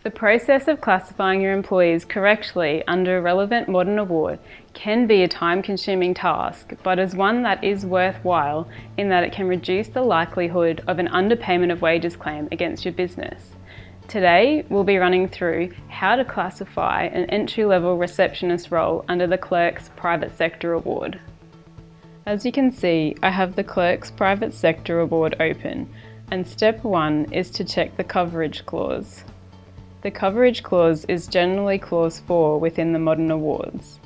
The process of classifying your employees correctly under a relevant modern award can be a time-consuming task, but is one that is worthwhile in that it can reduce the likelihood of an underpayment of wages claim against your business. Today, we'll be running through how to classify an entry-level receptionist role under the Clerks Private Sector Award. As you can see, I have the Clerks Private Sector Award open, and step 1 is to check the coverage clause. The coverage clause is generally clause 4 within the modern awards.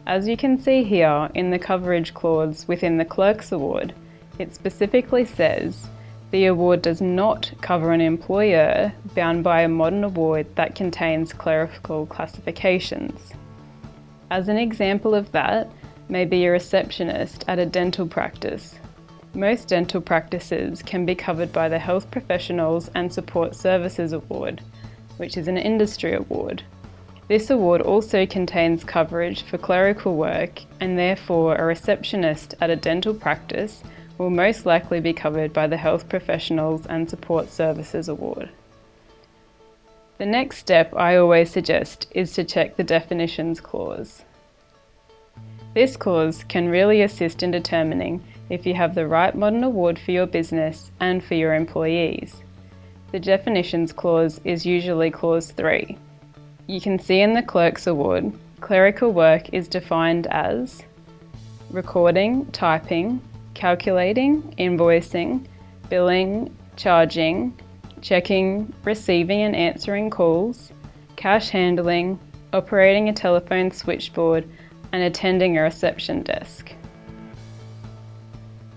As you can see here in the coverage clause within the Clerks Award, it specifically says the award does not cover an employer bound by a modern award that contains clerical classifications. As an example of that may be a receptionist at a dental practice. Most dental practices can be covered by the Health Professionals and Support Services Award, which is an industry award. This award also contains coverage for clerical work, and therefore a receptionist at a dental practice will most likely be covered by the Health Professionals and Support Services Award. The next step I always suggest is to check the definitions clause. This clause can really assist in determining if you have the right modern award for your business and for your employees. The definitions clause is usually clause 3. You can see in the Clerks Award, clerical work is defined as recording, typing, calculating, invoicing, billing, charging, checking, receiving and answering calls, cash handling, operating a telephone switchboard, and attending a reception desk.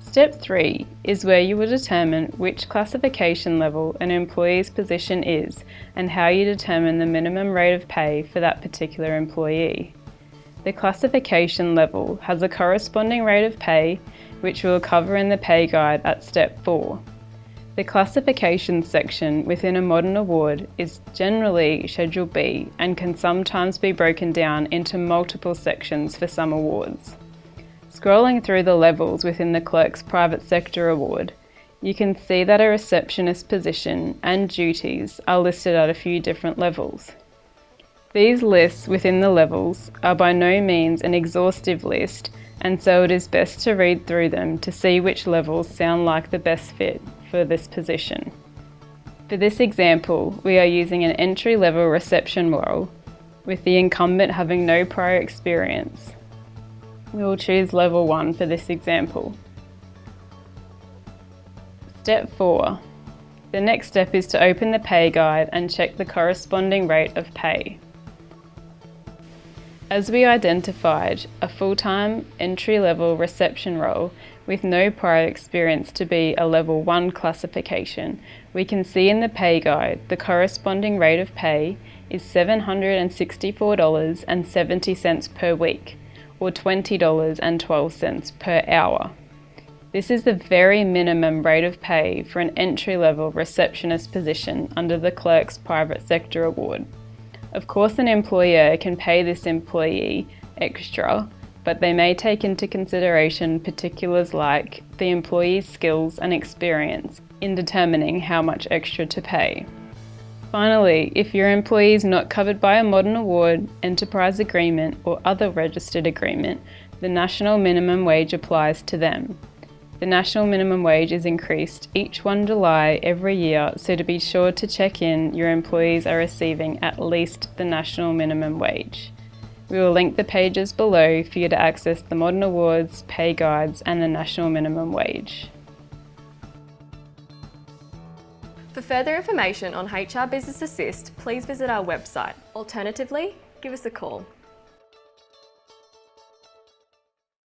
Step 3 is where you will determine which classification level an employee's position is and how you determine the minimum rate of pay for that particular employee. The classification level has a corresponding rate of pay, which we'll cover in the pay guide at step 4. The classification section within a modern award is generally Schedule B and can sometimes be broken down into multiple sections for some awards. Scrolling through the levels within the Clerks Private Sector Award, you can see that a receptionist position and duties are listed at a few different levels. These lists within the levels are by no means an exhaustive list, and so it is best to read through them to see which levels sound like the best fit for this position. For this example, we are using an entry-level reception role, with the incumbent having no prior experience. We will choose level 1 for this example. Step 4. The next step is to open the pay guide and check the corresponding rate of pay. As we identified a full-time entry-level reception role with no prior experience to be a level 1 classification, we can see in the pay guide the corresponding rate of pay is $764.70 per week, or $20.12 per hour. This is the very minimum rate of pay for an entry-level receptionist position under the Clerks Private Sector Award. Of course, an employer can pay this employee extra, but they may take into consideration particulars like the employee's skills and experience in determining how much extra to pay. Finally, if your employee is not covered by a modern award, enterprise agreement, or other registered agreement, the national minimum wage applies to them. The national minimum wage is increased each 1 July every year, so to be sure to check in, your employees are receiving at least the national minimum wage. We will link the pages below for you to access the modern awards, pay guides, and the national minimum wage. For further information on HR Business Assist, please visit our website. Alternatively, give us a call.